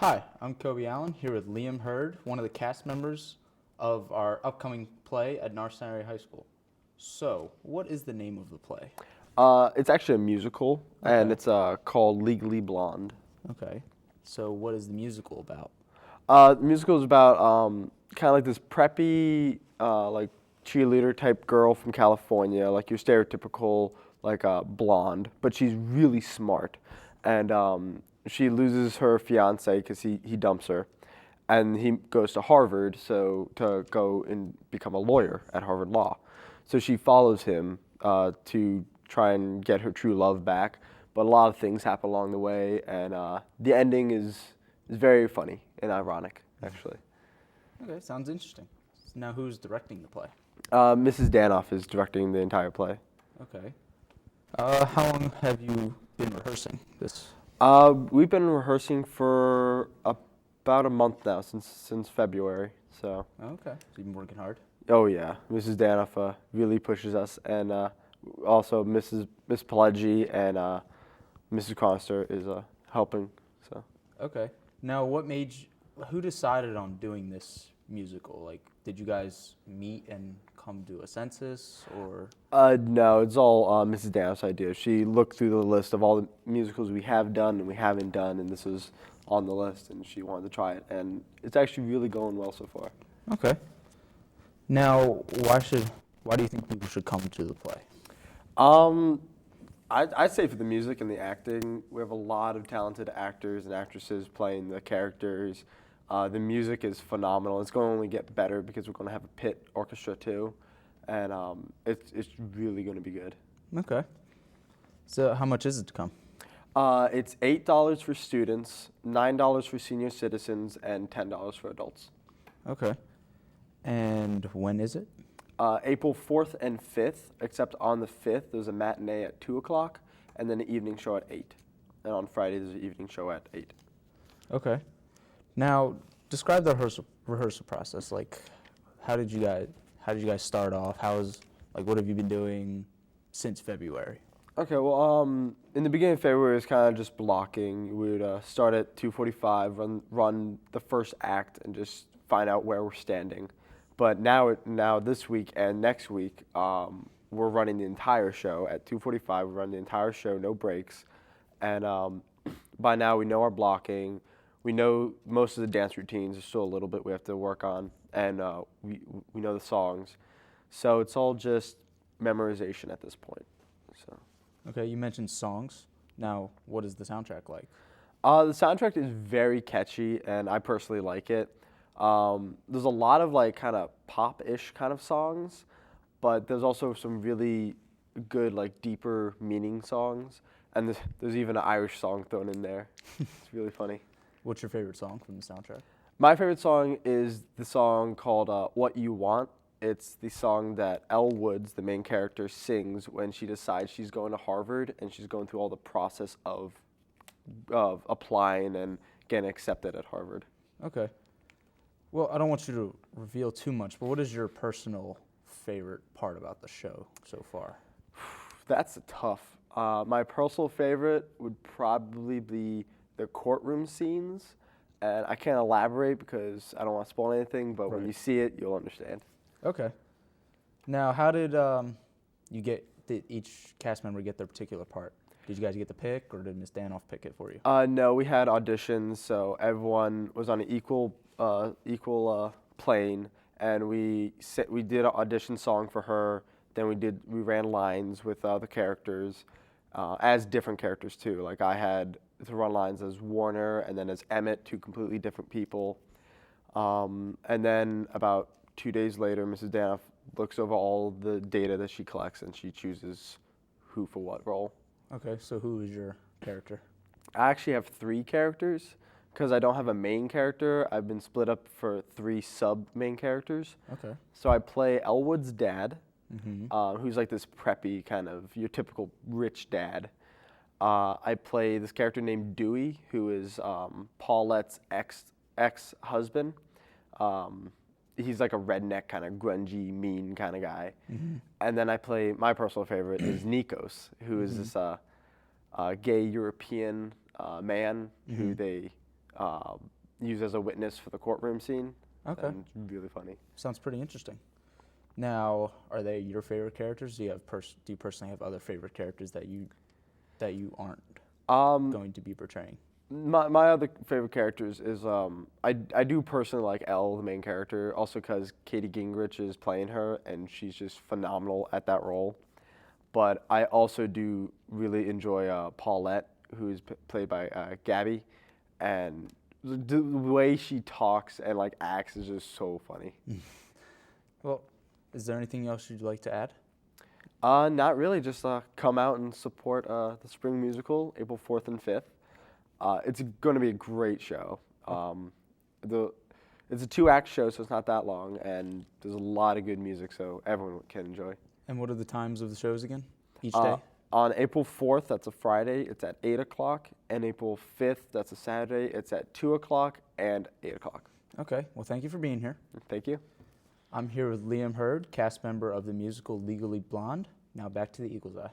Hi, I'm Kobe Allen here with Liam Hurd, one of the cast members of our upcoming play at NAHS High School. So, what is the name of the play? It's actually a musical, and Okay. it's called Legally Blonde. Okay. So, what is the musical about? The musical is about kind of like this preppy, like cheerleader type girl from California, like your stereotypical like blonde, but she's really smart, and she loses her fiance because he dumps her, and he goes to Harvard to go and become a lawyer at Harvard Law. So she follows him to try and get her true love back, but a lot of things happen along the way, and the ending is very funny and ironic, actually. Okay, sounds interesting. Now, who's directing the play? Mrs. Danoff is directing the entire play. Okay. How long have you been rehearsing this? We've been rehearsing for about a month now, since February. So. Okay. So, you've been working hard? Oh yeah, Mrs. Danoff really pushes us, and also Miss Pileggi and Mrs. Conister is helping. So. Okay. Now, who decided on doing this musical? Like, did you guys meet and come to a census, or? No, it's all Mrs. Danoff's idea. She looked through the list of all the musicals we have done and we haven't done, and this was on the list, and she wanted to try it, and it's actually really going well so far. Okay. Now, why do you think people should come to the play? I'd say for the music and the acting, we have a lot of talented actors and actresses playing the characters. The music is phenomenal. It's going to only get better because we're going to have a pit orchestra too, and it's really going to be good. Okay. So, how much is it to come? It's $8 for students, $9 for senior citizens, and $10 for adults. Okay. And when is it? April 4th and 5th, except on the 5th, there's a matinee at 2 o'clock, and then an evening show at 8. And on Friday, there's an evening show at 8. Okay. Now, describe the rehearsal process. Like, how did you guys start off? What have you been doing since February? Okay, well, in the beginning of February, it was kind of just blocking. We would start at 2:45, run the first act, and just find out where we're standing. But now this week and next week, we're running the entire show at 2:45. We run the entire show, no breaks, and by now we know our blocking. We know most of the dance routines. There's still a little bit we have to work on, and we know the songs. So it's all just memorization at this point. So. Okay, you mentioned songs. Now, what is the soundtrack like? The soundtrack is very catchy, and I personally like it. There's a lot of like kind of pop-ish kind of songs, but there's also some really good like deeper meaning songs, and there's even an Irish song thrown in there. It's really funny. What's your favorite song from the soundtrack? My favorite song is the song called "What You Want." It's the song that Elle Woods, the main character, sings when she decides she's going to Harvard and she's going through all the process of applying and getting accepted at Harvard. Okay. Well, I don't want you to reveal too much, but what is your personal favorite part about the show so far? That's tough. My personal favorite would probably be the courtroom scenes, and I can't elaborate because I don't want to spoil anything, but when you see it, you'll understand. Okay. Now, how did did each cast member get their particular part? Did you guys get the pick, or did Miss Danoff pick it for you? No, we had auditions, so everyone was on an equal plane, and we did an audition song for her. Then we ran lines with the characters, as different characters too. Like I had to run lines as Warner and then as Emmett, two completely different people. And then about 2 days later, Mrs. Danoff looks over all the data that she collects and she chooses who for what role. Okay, so who is your character? I actually have 3 characters because I don't have a main character. I've been split up for 3 sub-main characters. Okay. So I play Elwood's dad, who's like this preppy kind of your typical rich dad. I play this character named Dewey, who is Paulette's ex-husband. He's like a redneck kind of grungy, mean kind of guy. And then I play, my personal favorite is Nikos, who is this gay European man who they used as a witness for the courtroom scene. Okay. And it's really funny. Sounds pretty interesting. Now, are they your favorite characters? Do you personally have other favorite characters that you aren't going to be portraying? My other favorite characters is I do personally like Elle, the main character, also because Katie Gingrich is playing her and she's just phenomenal at that role. But I also do really enjoy Paulette, who is played by Gabby, and the way she talks and like acts is just so funny. Well, is there anything else you'd like to add? Not really. Just come out and support the spring musical, April 4th and 5th. It's going to be a great show. It's a 2-act show, so it's not that long, and there's a lot of good music, so everyone can enjoy. And what are the times of the shows again? Each day? On April 4th, that's a Friday, it's at 8 o'clock, and April 5th, that's a Saturday, it's at 2 o'clock and 8 o'clock. Okay. Well, thank you for being here. Thank you. I'm here with Liam Hurd, cast member of the musical Legally Blonde. Now back to the Eagle's Eye.